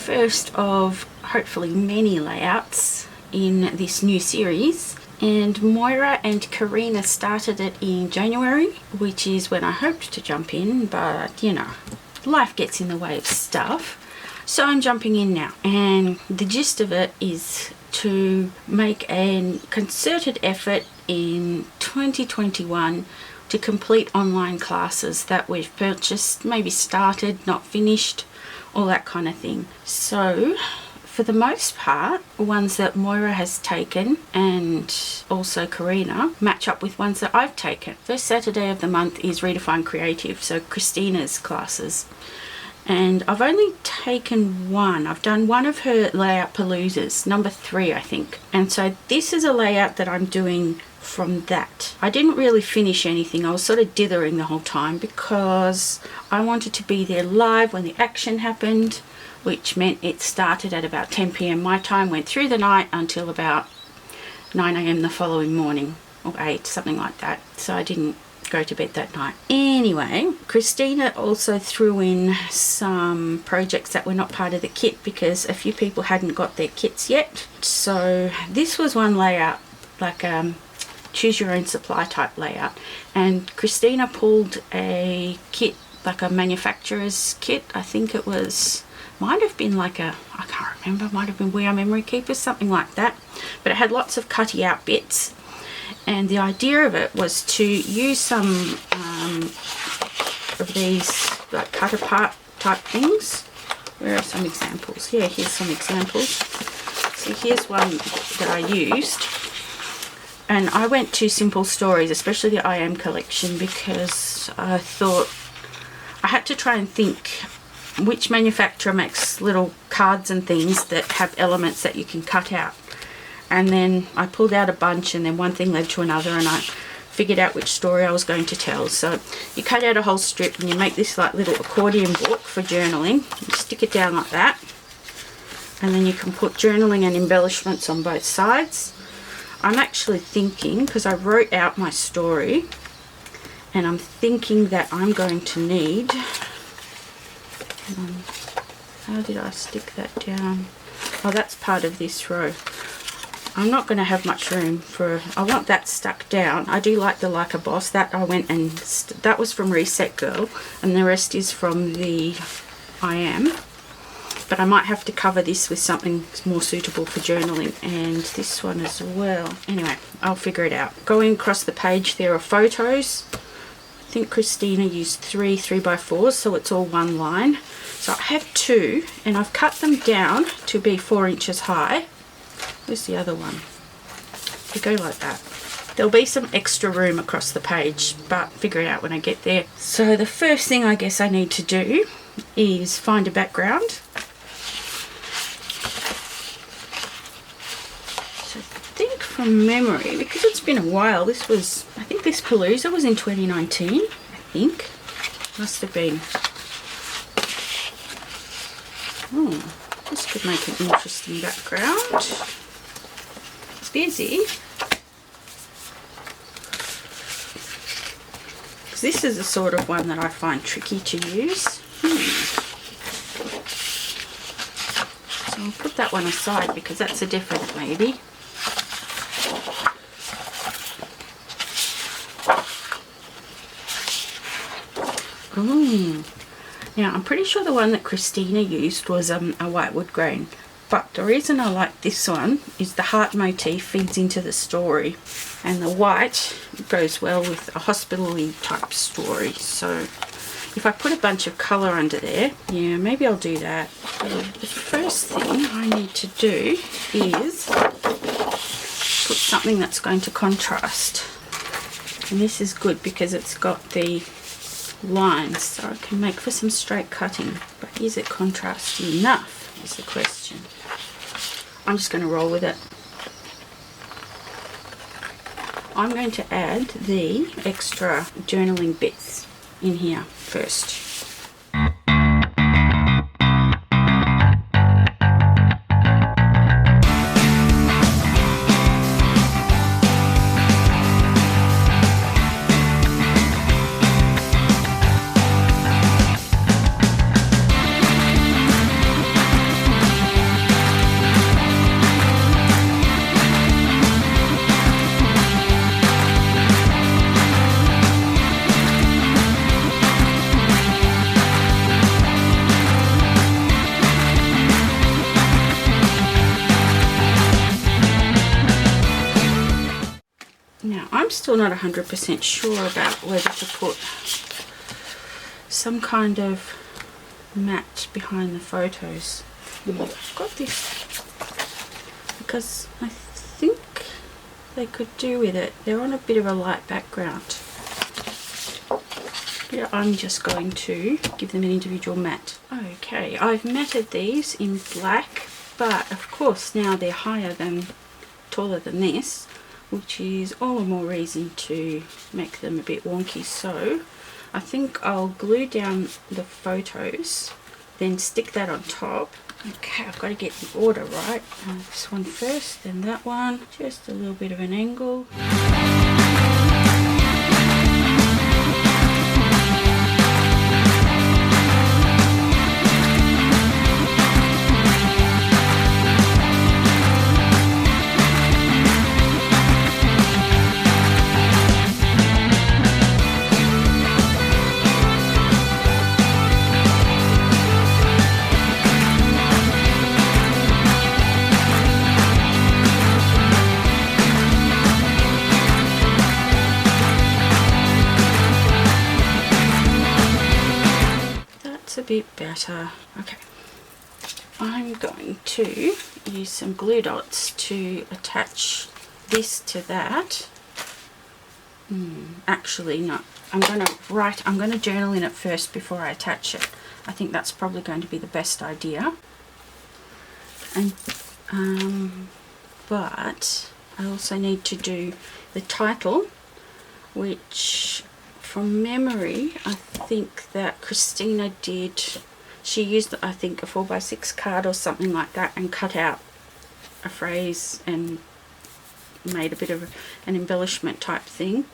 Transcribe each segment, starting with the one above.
first of hopefully many layouts in this new series, and Moira and Carina started it in January, which is when I hoped to jump in, but you know, life gets in the way of stuff. So I'm jumping in now, and the gist of it is to make a concerted effort in 2021 to complete online classes that we've purchased, maybe started, not finished, all that kind of thing. So for the most part, ones that Moira has taken and also Carina match up with ones that I've taken. First Saturday of the month is Redefined Kreative, so Christina's classes. And I've only taken one. I've done one of her layout paloozas, number 3 I think. And so this is a layout that I'm doing from that. I didn't really finish anything. I was sort of dithering the whole time because I wanted to be there live when the action happened, which meant it started at about 10 p.m. my time, went through the night until about 9 a.m. the following morning, or 8, something like that. So I didn't go to bed that night. Anyway, Christina also threw in some projects that were not part of the kit because a few people hadn't got their kits yet. So this was one layout, like choose your own supply type layout, and Christina pulled a kit, like a manufacturer's kit. I think it was, might have been like a, I can't remember, might have been We Are Memory Keepers, something like that, but it had lots of cutty out bits. And the idea of it was to use some of these like cut apart type things. Where are some examples? Yeah, here's some examples. So here's one that I used. And I went to Simple Stories, especially the I Am collection, because I thought I had to try and think which manufacturer makes little cards and things that have elements that you can cut out. And then I pulled out a bunch, and then one thing led to another, and I figured out which story I was going to tell. So you cut out a whole strip and you make this like little accordion book for journaling. You stick it down like that, and then you can put journaling and embellishments on both sides. I'm actually thinking, because I wrote out my story, and I'm thinking that I'm going to need, how did I stick that down? Oh, that's part of this row. I'm not going to have much room for, I want that stuck down. I do like the Like a Boss. That I went and, that was from Reset Girl, and the rest is from the I Am. But I might have to cover this with something more suitable for journaling, and this one as well. Anyway, I'll figure it out. Going across the page, there are photos. I think Christina used 3 3x4s, so it's all one line. So I have 2, and I've cut them down to be 4 inches high. Where's the other one? They go like that. There'll be some extra room across the page, but figure it out when I get there. So the first thing I guess I need to do is find a background. So I think from memory, because it's been a while, this was, I think this Palooza was in 2019, I think. Must have been. Oh, this could make an interesting background. It's busy. This is the sort of one that I find tricky to use. So I'll put that one aside because that's a definite maybe. Ooh. Now I'm pretty sure the one that Christina used was a white wood grain. But the reason I like this one is the heart motif feeds into the story, and the white goes well with a hospital-y type story. So if I put a bunch of colour under there, yeah, maybe I'll do that. So the first thing I need to do is put something that's going to contrast. And this is good because it's got the lines, so I can make for some straight cutting. But is it contrasty enough is the question. I'm just going to roll with it. I'm going to add the extra journaling bits in here first. still not 100% sure about whether to put some kind of mat behind the photos. I've got this because I think they could do with it. They're on a bit of a light background. Yeah, I'm just going to give them an individual mat. Okay, I've matted these in black, but of course now they're taller than this, which is all the more reason to make them a bit wonky. So I think I'll glue down the photos, then stick that on top. Okay, I've got to get the order right. This one first, then that one. Just a little bit of an angle. A bit better. Okay, I'm going to use some glue dots to attach this to that. Actually no, I'm going to journal in it first before I attach it. I think that's probably going to be the best idea. And but I also need to do the title, which from memory, I think that Christina did, she used, I think, a 4x6 card or something like that and cut out a phrase and made a bit of an embellishment type thing.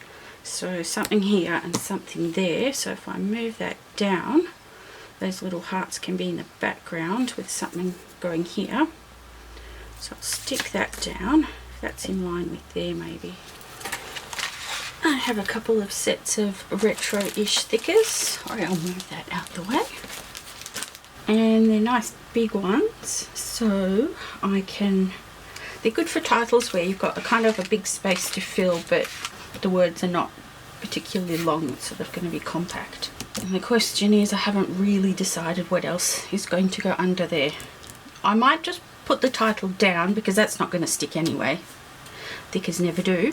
So something here and something there. So if I move that down, those little hearts can be in the background with something going here. So I'll stick that down. That's in line with there maybe. I have a couple of sets of retro-ish stickers. Sorry, I'll move that out the way. And they're nice big ones, so they're good for titles where you've got a kind of a big space to fill, but the words are not particularly long. It's sort of going to be compact. And the question is, I haven't really decided what else is going to go under there. I might just put the title down because that's not going to stick anyway. Stickers never do.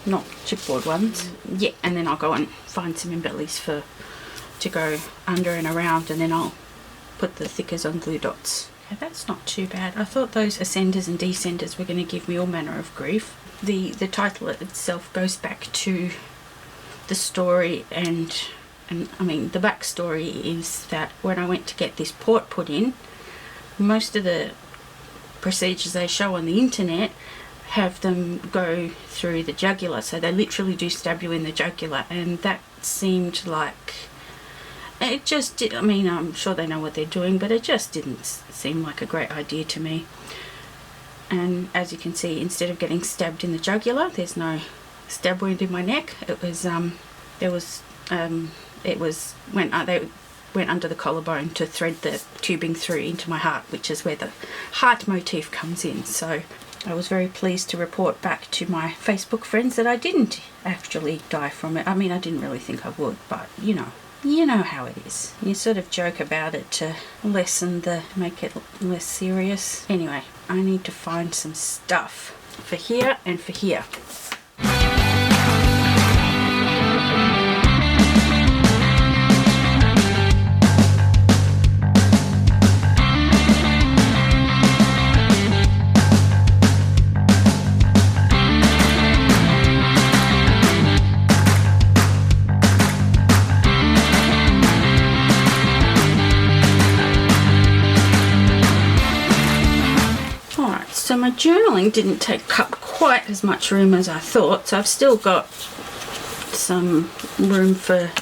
Not chipboard ones. Yeah, and then I'll go and find some embellies to go under and around, and then I'll put the thickers on glue dots. Okay, that's not too bad. I thought those ascenders and descenders were going to give me all manner of grief. The title itself goes back to the story, and I mean the backstory is that when I went to get this port put in, most of the procedures they show on the internet have them go through the jugular, so they literally do stab you in the jugular, and that seemed like it just did. I mean, I'm sure they know what they're doing, but it just didn't seem like a great idea to me. And as you can see, instead of getting stabbed in the jugular, there's no stab wound in my neck. It was they went under the collarbone to thread the tubing through into my heart, which is where the heart motif comes in. So I was very pleased to report back to my Facebook friends that I didn't actually die from it. I mean, I didn't really think I would, but you know how it is. You sort of joke about it to make it less serious. Anyway, I need to find some stuff for here and for here. So my journaling didn't take up quite as much room as I thought, so I've still got some room for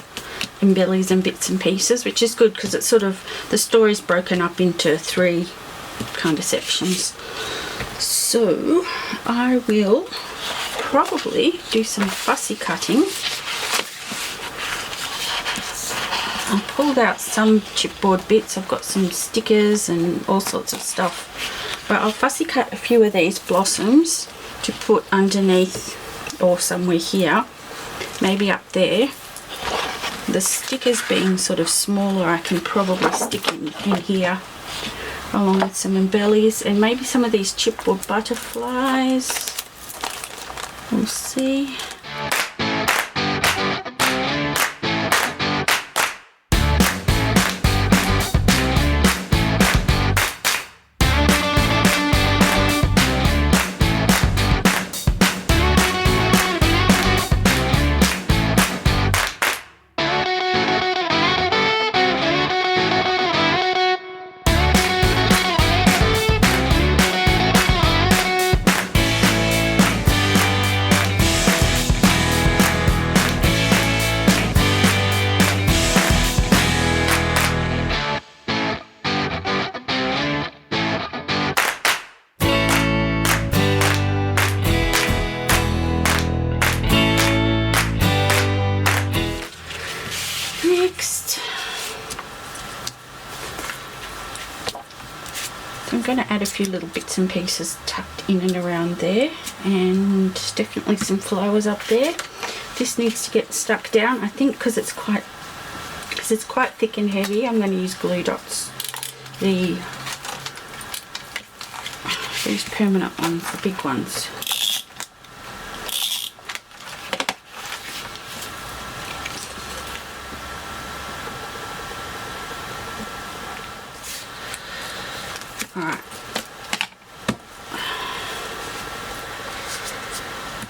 embellies and bits and pieces, which is good because it's sort of, the story's broken up into 3 kind of sections. So I will probably do some fussy cutting. I pulled out some chipboard bits. I've got some stickers and all sorts of stuff. But I'll fussy cut a few of these blossoms to put underneath or somewhere here, maybe up there. The stickers being sort of smaller, I can probably stick in here along with some embellies, and maybe some of these chipboard butterflies. We'll see. I'm going to add a few little bits and pieces tucked in and around there, and definitely some flowers up there. This needs to get stuck down, I think, because it's quite thick and heavy. I'm going to use glue dots, these permanent ones, the big ones. Alright,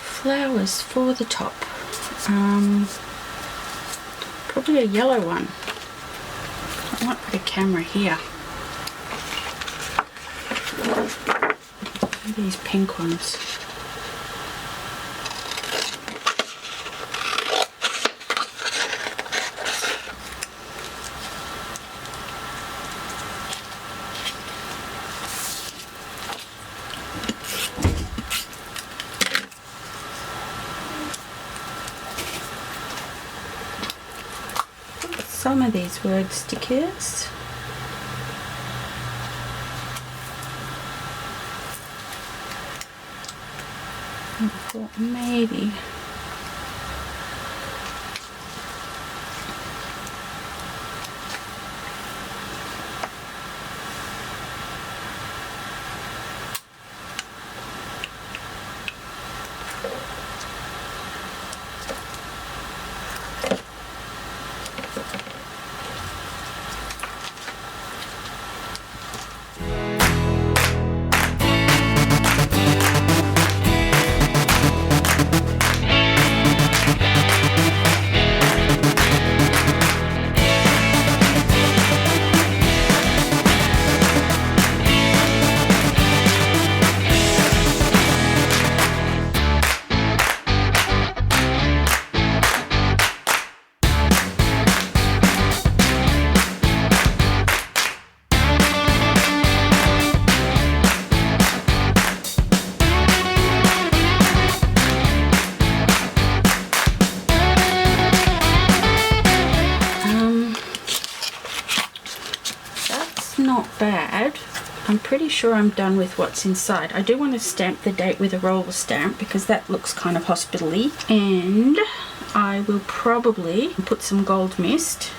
flowers for the top, probably a yellow one. I might put a camera here. These pink ones. Some of these word stickers. I thought maybe not bad. I'm pretty sure I'm done with what's inside. I do want to stamp the date with a roller stamp because that looks kind of hospital-y, and I will probably put some gold mist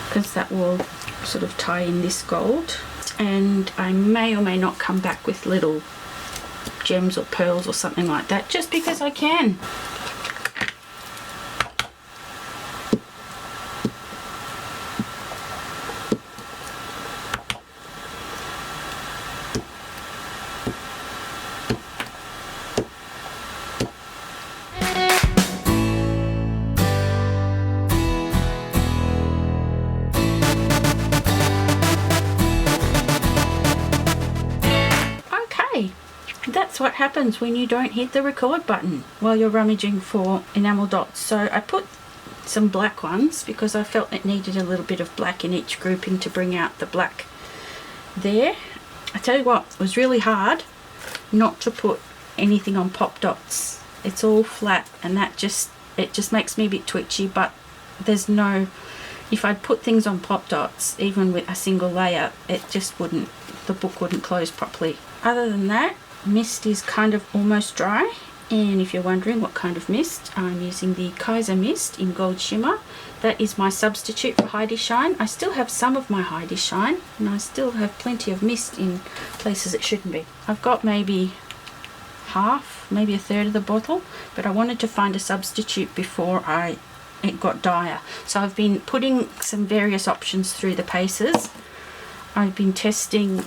because that will sort of tie in this gold, and I may or may not come back with little gems or pearls or something like that just because I can. That's what happens when you don't hit the record button while you're rummaging for enamel dots. So I put some black ones because I felt it needed a little bit of black in each grouping to bring out the black there. I tell you what, it was really hard not to put anything on pop dots. It's all flat, and it just makes me a bit twitchy, but there's no, if I'd put things on pop dots even with a single layer, it just wouldn't, the book wouldn't close properly. Other than that, mist is kind of almost dry, And if you're wondering what kind of mist, I'm using the Kaiser Mist in Gold Shimmer. That is my substitute for Heidi Shine. I still have some of my Heidi Shine, and I still have plenty of mist in places it shouldn't be. I've got maybe half, maybe a third of the bottle, but I wanted to find a substitute before it got dire. So I've been putting some various options through the paces. I've been testing,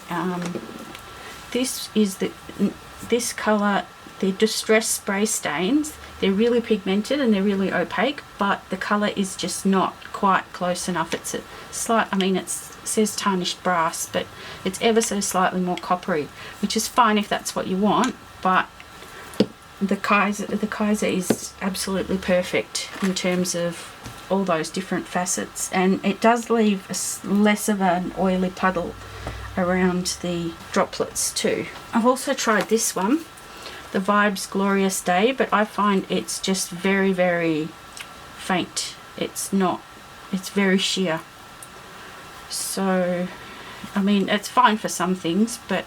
this colour, the Distress Spray Stains. They're really pigmented and they're really opaque, but the colour is just not quite close enough. It's a slight, I mean, it says tarnished brass, but it's ever so slightly more coppery, which is fine if that's what you want, but the Kaiser is absolutely perfect in terms of all those different facets, and it does leave less of an oily puddle around the droplets too. I've also tried this one, the Vibes Glorious Day, but I find it's just very, very faint. It's very sheer. So, I mean, it's fine for some things, but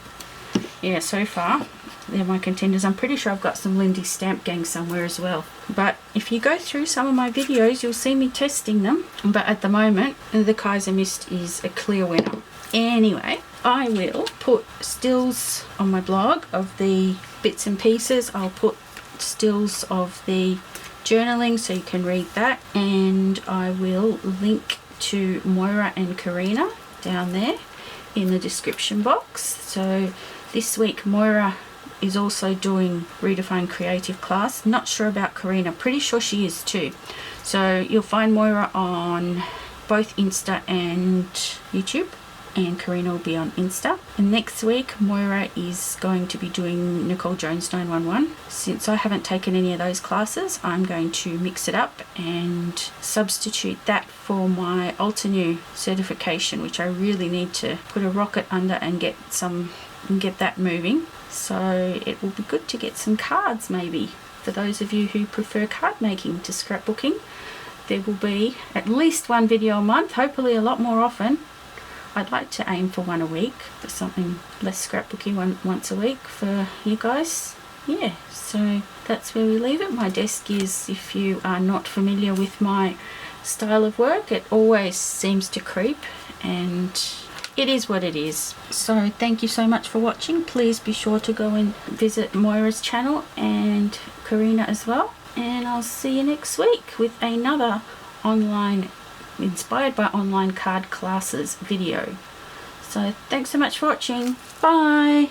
yeah, so far, they're my contenders. I'm pretty sure I've got some Lindy Stamp Gang somewhere as well. But if you go through some of my videos, you'll see me testing them. But at the moment, the Kaiser Mist is a clear winner. Anyway, I will put stills on my blog of the bits and pieces. I'll put stills of the journaling so you can read that, and I will link to Moira and Carina down there in the description box. So this week Moira is also doing Redefined Creative class. Not sure about Carina, pretty sure she is too. So you'll find Moira on both Insta and YouTube, and Carina will be on Insta. And next week Moira is going to be doing Nicole Jones 911. Since I haven't taken any of those classes, I'm going to mix it up and substitute that for my Altenew certification, which I really need to put a rocket under and get that moving. So it will be good to get some cards, maybe for those of you who prefer card making to scrapbooking. There will be at least one video a month, hopefully a lot more often. I'd like to aim for one a week, for something less scrapbooky, once a week for you guys. Yeah, so that's where we leave it. My desk is, if you are not familiar with my style of work, it always seems to creep, and it is what it is. So thank you so much for watching. Please be sure to go and visit Moira's channel and Carina as well. And I'll see you next week with another inspired by online card classes video. So thanks so much for watching. Bye.